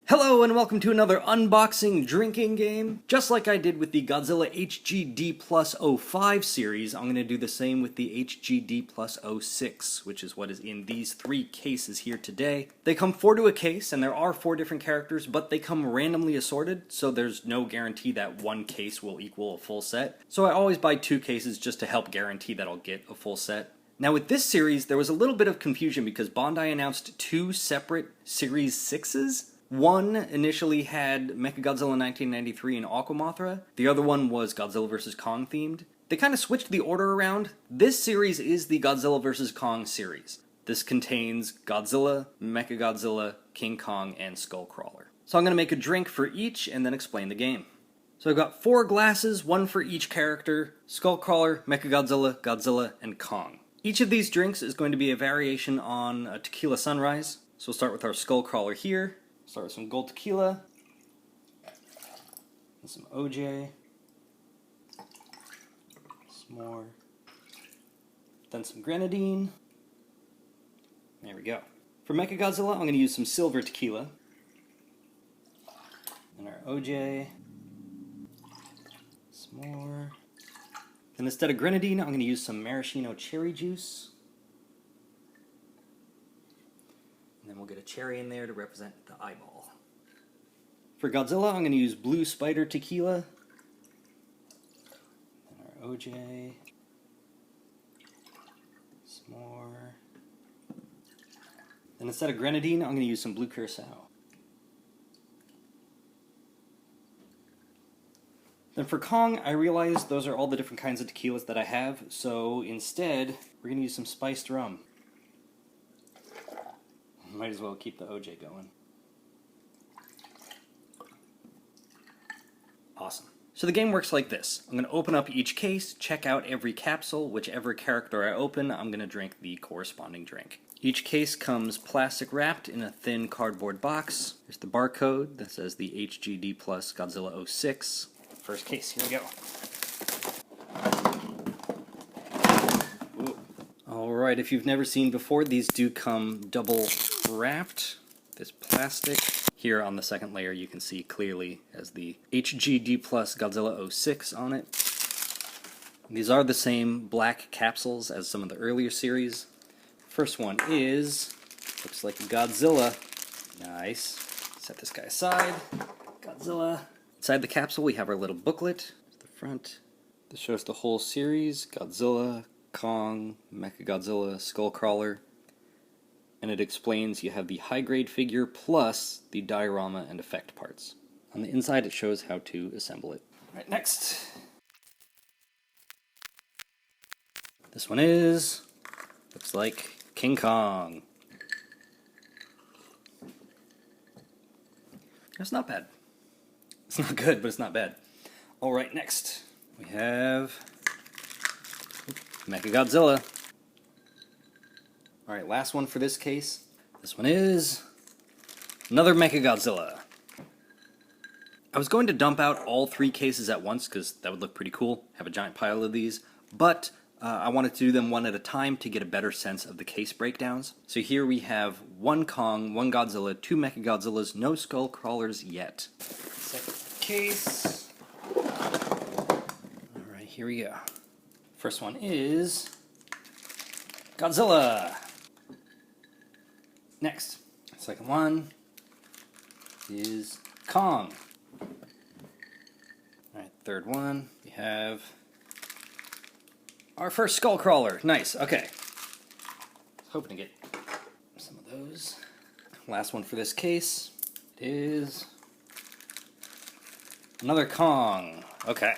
Hello and welcome to another unboxing drinking game. Just like I did with the Godzilla HG D plus 05 series, I'm going to do the same with the HG D plus 06, which is what is in these three cases here today. They come 4 to a case, and there are 4 different characters, but they come randomly assorted, so there's no guarantee that one case will equal a full set. So I always buy 2 cases just to help guarantee that I'll get a full set. Now with this series, there was a little bit of confusion because Bandai announced 2 separate Series 6s. One initially had Mechagodzilla 1993 and Aquamothra. The other one was Godzilla vs. Kong themed. They kind of switched the order around. This series is the Godzilla vs. Kong series. This contains Godzilla, Mechagodzilla, King Kong, and Skullcrawler. So I'm going to make a drink for each and then explain the game. So I've got 4 glasses, 1 for each character: Skullcrawler, Mechagodzilla, Godzilla, and Kong. Each of these drinks is going to be a variation on a Tequila Sunrise. So we'll start with our Skullcrawler here. Start with some gold tequila, and some OJ, some more, then some grenadine. There we go. For Mechagodzilla, I'm going to use some silver tequila, and our OJ, some more. And instead of grenadine, I'm going to use some maraschino cherry juice. And then we'll get a cherry in there to represent the eyeball. For Godzilla, I'm going to use Blue Spider Tequila. And our OJ. Some more. And instead of grenadine, I'm going to use some Blue Curacao. Then for Kong, I realized those are all the different kinds of tequilas that I have, so instead, we're going to use some spiced rum. Might as well keep the OJ going. Awesome. So the game works like this. I'm going to open up each case, check out every capsule. Whichever character I open, I'm going to drink the corresponding drink. Each case comes plastic wrapped in a thin cardboard box. There's the barcode that says the HGD plus Godzilla 06. First case, here we go. Alright, if you've never seen before, these do come double wrapped. This plastic. Here on the second layer you can see clearly as the HGD plus Godzilla 06 on it. These are the same black capsules as some of the earlier series. First one is, looks like Godzilla. Nice. Set this guy aside. Godzilla. Inside the capsule we have our little booklet. The front. This shows the whole series. Godzilla, Kong, Mechagodzilla, Skullcrawler. And it explains you have the high-grade figure plus the diorama and effect parts. On the inside it shows how to assemble it. Alright, next. This one looks like King Kong. That's not bad. It's not good, but it's not bad. Alright, next. We have Mechagodzilla. Alright, last one for this case. This one is another Mechagodzilla. I was going to dump out all 3 cases at once because that would look pretty cool, have a giant pile of these, but I wanted to do them one at a time to get a better sense of the case breakdowns. So here we have 1 Kong, 1 Godzilla, 2 Mechagodzillas, no Skullcrawlers yet. Second case. Alright, here we go. First one is Godzilla. Next, second one is Kong. Alright, third one, we have our first Skullcrawler. Nice, okay. Hoping to get some of those. Last one for this case is another Kong. Okay.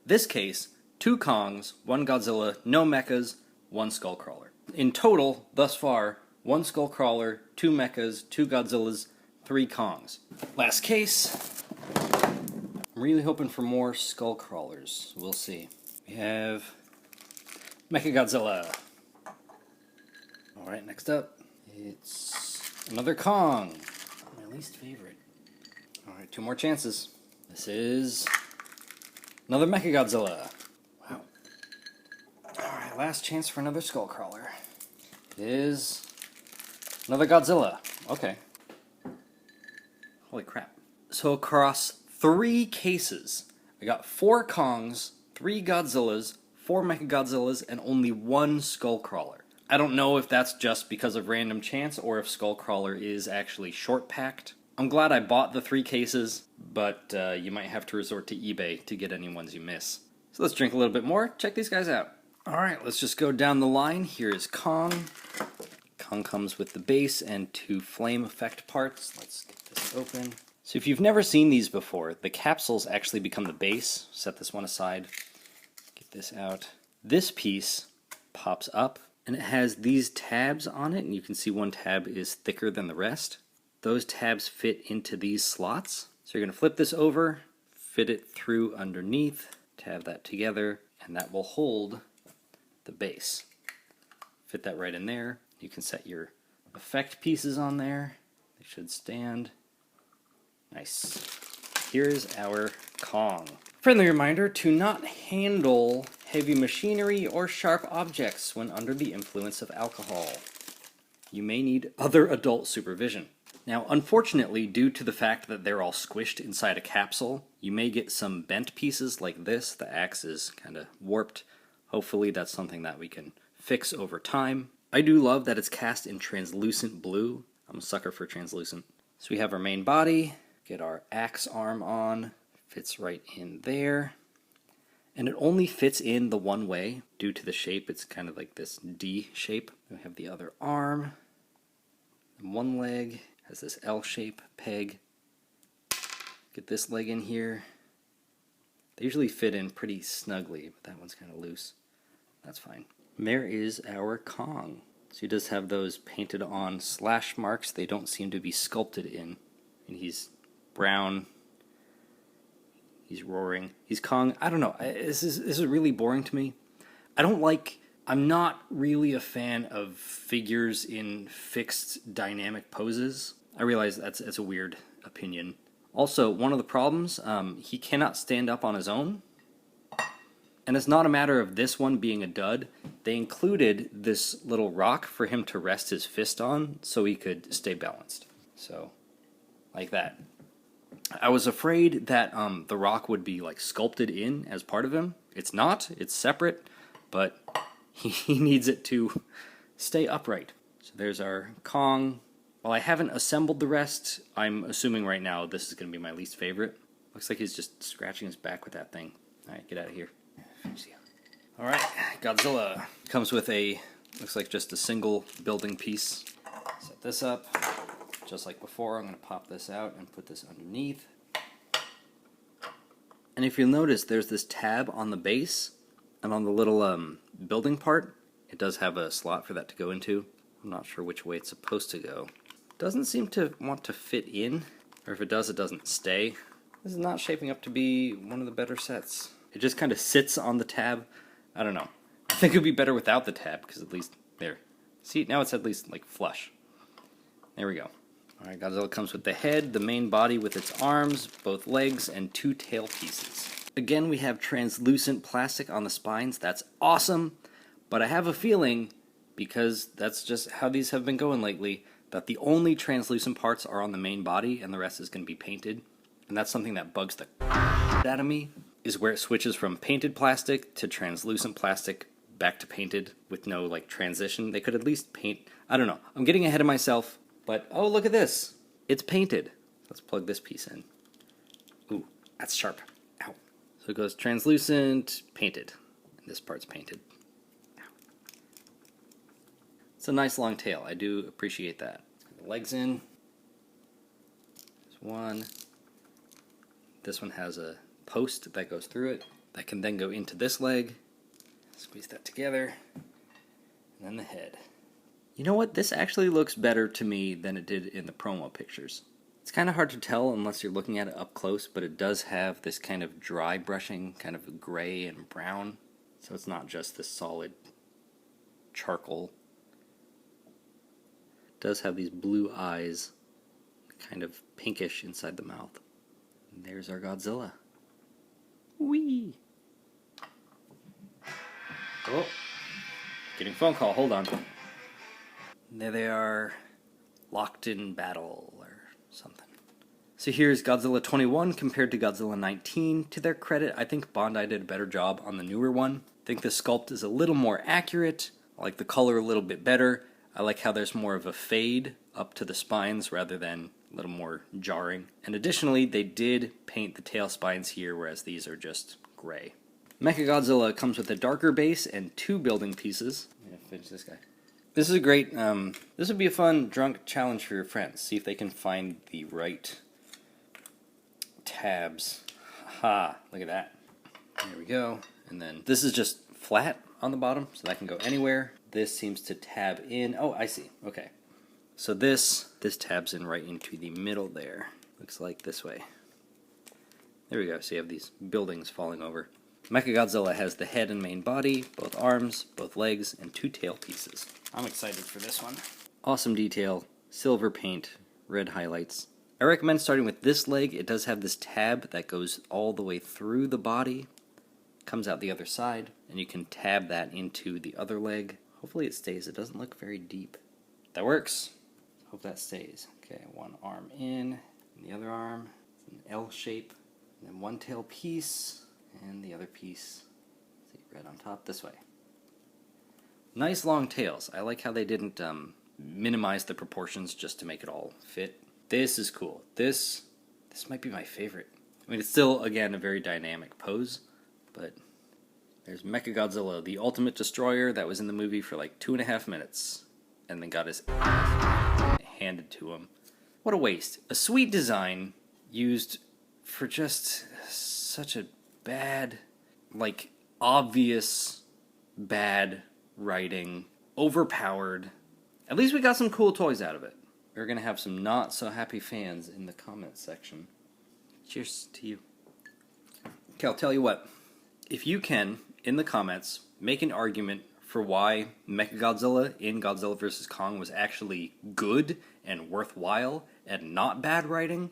This case, 2 Kongs, 1 Godzilla, no Mechas, 1 Skullcrawler. In total, thus far, 1 Skullcrawler, 2 Mechas, 2 Godzillas, 3 Kongs. Last case. I'm really hoping for more Skullcrawlers. We'll see. We have Mechagodzilla. Alright, next up, it's another Kong. My least favorite. Alright, 2 more chances. This is another Mechagodzilla. Wow. Alright, last chance for another Skullcrawler. It is another Godzilla. Okay. Holy crap. So across 3 cases, I got 4 Kongs, 3 Godzillas, 4 Mechagodzillas, and only 1 Skullcrawler. I don't know if that's just because of random chance or if Skullcrawler is actually short packed. I'm glad I bought the 3 cases, but you might have to resort to eBay to get any ones you miss. So let's drink a little bit more. Check these guys out. Alright, let's just go down the line. Here is Kong. Kong comes with the base and 2 flame effect parts. Let's get this open. So if you've never seen these before, the capsules actually become the base. Set this one aside. Get this out. This piece pops up, and it has these tabs on it, and you can see one tab is thicker than the rest. Those tabs fit into these slots. So you're going to flip this over, fit it through underneath, tab that together, and that will hold the base. Fit that right in there. You can set your effect pieces on there. They should stand. Nice. Here's our Kong. Friendly reminder to not handle heavy machinery or sharp objects when under the influence of alcohol. You may need other adult supervision. Now, unfortunately, due to the fact that they're all squished inside a capsule, you may get some bent pieces like this. The axe is kind of warped. Hopefully that's something that we can fix over time. I do love that it's cast in translucent blue. I'm a sucker for translucent. So we have our main body. Get our axe arm on, fits right in there. And it only fits in the one way due to the shape. It's kind of like this D shape. We have the other arm. And one leg has this L shape peg. Get this leg in here. They usually fit in pretty snugly, but that one's kind of loose. That's fine. And there is our Kong. So he does have those painted on slash marks. They don't seem to be sculpted in. And he's brown. He's roaring. He's Kong. I don't know. This is really boring to me. I'm not really a fan of figures in fixed dynamic poses. I realize that's a weird opinion. Also, one of the problems, he cannot stand up on his own. And it's not a matter of this one being a dud. They included this little rock for him to rest his fist on so he could stay balanced. So, like that. I was afraid that the rock would be like sculpted in as part of him. It's not. It's separate, but he needs it to stay upright. So there's our Kong. While I haven't assembled the rest, I'm assuming right now this is going to be my least favorite. Looks like he's just scratching his back with that thing. Alright, get out of here. Alright, Godzilla comes with looks like just a single building piece. Set this up. Just like before, I'm going to pop this out and put this underneath. And if you'll notice, there's this tab on the base, and on the little building part, it does have a slot for that to go into. I'm not sure which way it's supposed to go. Doesn't seem to want to fit in, or if it does, it doesn't stay. This is not shaping up to be one of the better sets. It just kind of sits on the tab. I don't know. I think it would be better without the tab, because at least, there. See, now it's at least, like, flush. There we go. Alright, Godzilla comes with the head, the main body with its arms, both legs, and 2 tail pieces. Again, we have translucent plastic on the spines. That's awesome, but I have a feeling, because that's just how these have been going lately, that the only translucent parts are on the main body, and the rest is going to be painted. And that's something that bugs the out of me, is where it switches from painted plastic to translucent plastic back to painted with no, like, transition. They could at least paint... I don't know. I'm getting ahead of myself. But, oh, look at this. It's painted. Let's plug this piece in. Ooh, that's sharp. Ow. So it goes translucent, painted. And this part's painted. Ow. It's a nice long tail. I do appreciate that. The legs in. There's one. This one has a post that goes through it. That can then go into this leg. Squeeze that together. And then the head. You know what? This actually looks better to me than it did in the promo pictures. It's kind of hard to tell unless you're looking at it up close, but it does have this kind of dry brushing, kind of gray and brown. So it's not just this solid charcoal. It does have these blue eyes, kind of pinkish inside the mouth. And there's our Godzilla. Whee! Oh, getting a phone call. Hold on. There they are, locked in battle or something. So here's Godzilla 21 compared to Godzilla 19. To their credit, I think Bandai did a better job on the newer one. I think the sculpt is a little more accurate. I like the color a little bit better. I like how there's more of a fade up to the spines rather than a little more jarring. And additionally, they did paint the tail spines here, whereas these are just gray. Mechagodzilla comes with a darker base and 2 building pieces. I'm gonna finish this guy. This is a great, this would be a fun drunk challenge for your friends. See if they can find the right tabs. Ha! Look at that. There we go. And then this is just flat on the bottom, so that can go anywhere. This seems to tab in. Oh, I see. Okay. So this tabs in right into the middle there. Looks like this way. There we go. So you have these buildings falling over. Mechagodzilla has the head and main body, both arms, both legs, and 2 tail pieces. I'm excited for this one. Awesome detail, silver paint, red highlights. I recommend starting with this leg. It does have this tab that goes all the way through the body, comes out the other side, and you can tab that into the other leg. Hopefully it stays. It doesn't look very deep. That works. Hope that stays. Okay, one arm in, and the other arm. It's an L shape, and then 1 tail piece, and the other piece. See, red on top this way. Nice long tails. I like how they didn't minimize the proportions just to make it all fit. This is cool. This might be my favorite. I mean, it's still, again, a very dynamic pose, but there's Mechagodzilla, the ultimate destroyer that was in the movie for like 2.5 minutes, and then got his ass handed to him. What a waste. A sweet design used for just such a bad, like, obvious bad writing, overpowered. At least we got some cool toys out of it. We're going to have some not so happy fans in the comments section. Cheers to you. Okay, I'll tell you what. If you can, in the comments, make an argument for why Mechagodzilla in Godzilla vs. Kong was actually good and worthwhile and not bad writing,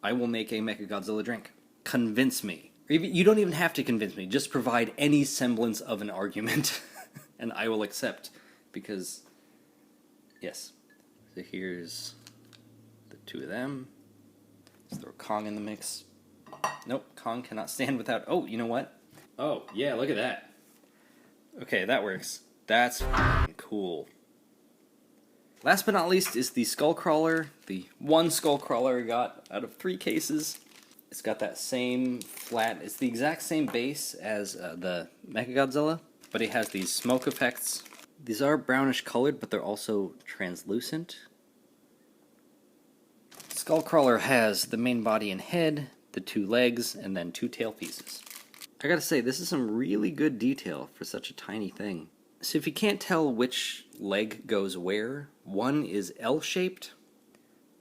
I will make a Mechagodzilla drink. Convince me. You don't even have to convince me. Just provide any semblance of an argument, and I will accept. Because, yes. So here's the 2 of them. Let's throw Kong in the mix. Nope, Kong cannot stand without... Oh, you know what? Oh, yeah, look at that. Okay, that works. That's cool. Last but not least is the Skullcrawler. The 1 Skullcrawler I got out of 3 cases. It's got that same flat... It's the exact same base as the Mechagodzilla, but it has these smoke effects. These are brownish colored, but they're also translucent. Skullcrawler has the main body and head, the 2 legs, and then 2 tail pieces. I gotta say, this is some really good detail for such a tiny thing. So if you can't tell which leg goes where, one is L-shaped.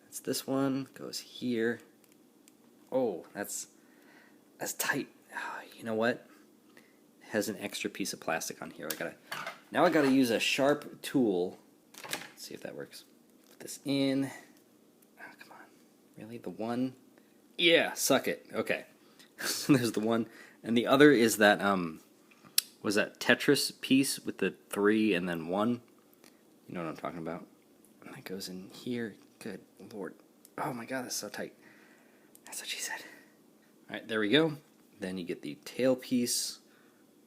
That's this one, goes here. Oh, that's tight. Oh, you know what? It has an extra piece of plastic on here. Now I gotta use a sharp tool. Let's see if that works. Put this in. Oh, come on. Really? The 1? Yeah, suck it. Okay. So there's the 1. And the other is that, was that Tetris piece with the 3 and then 1? You know what I'm talking about. And that goes in here. Good Lord. Oh my god, that's so tight. That's what she said. Alright, there we go. Then you get the tail piece.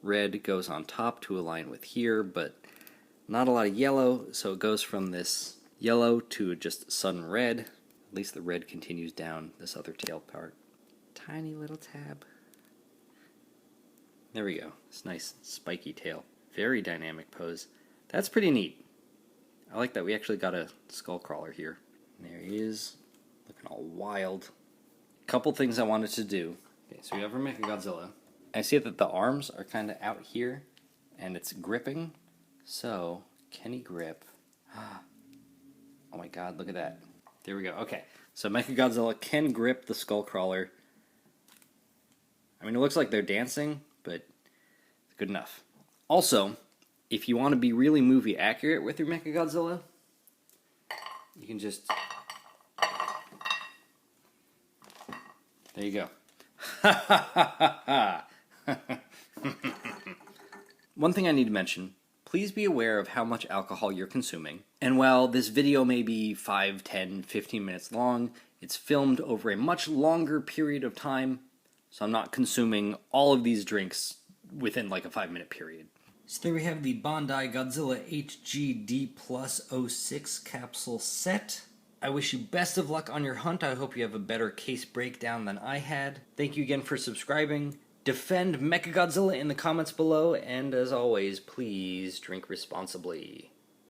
Red goes on top to align with here, but not a lot of yellow, so it goes from this yellow to just sudden red. At least the red continues down this other tail part. Tiny little tab. There we go. This nice spiky tail. Very dynamic pose. That's pretty neat. I like that we actually got a Skullcrawler here. And there he is, looking all wild. Couple things I wanted to do. Okay, so we have our Mechagodzilla. I see that the arms are kind of out here, and it's gripping. So, can he grip? Oh my god, look at that. There we go. Okay, so Mechagodzilla can grip the Skullcrawler. I mean, it looks like they're dancing, but it's good enough. Also, if you want to be really movie accurate with your Mechagodzilla, you can just... There you go. One thing I need to mention, please be aware of how much alcohol you're consuming. And while this video may be 5, 10, 15 minutes long, It's filmed over a much longer period of time, so I'm not consuming all of these drinks within like a 5-minute period. So there we have the Bondi Godzilla HG D plus 06 capsule set. I wish you best of luck on your hunt. I hope you have a better case breakdown than I had. Thank you again for subscribing. Defend Mechagodzilla in the comments below, and as always, please drink responsibly.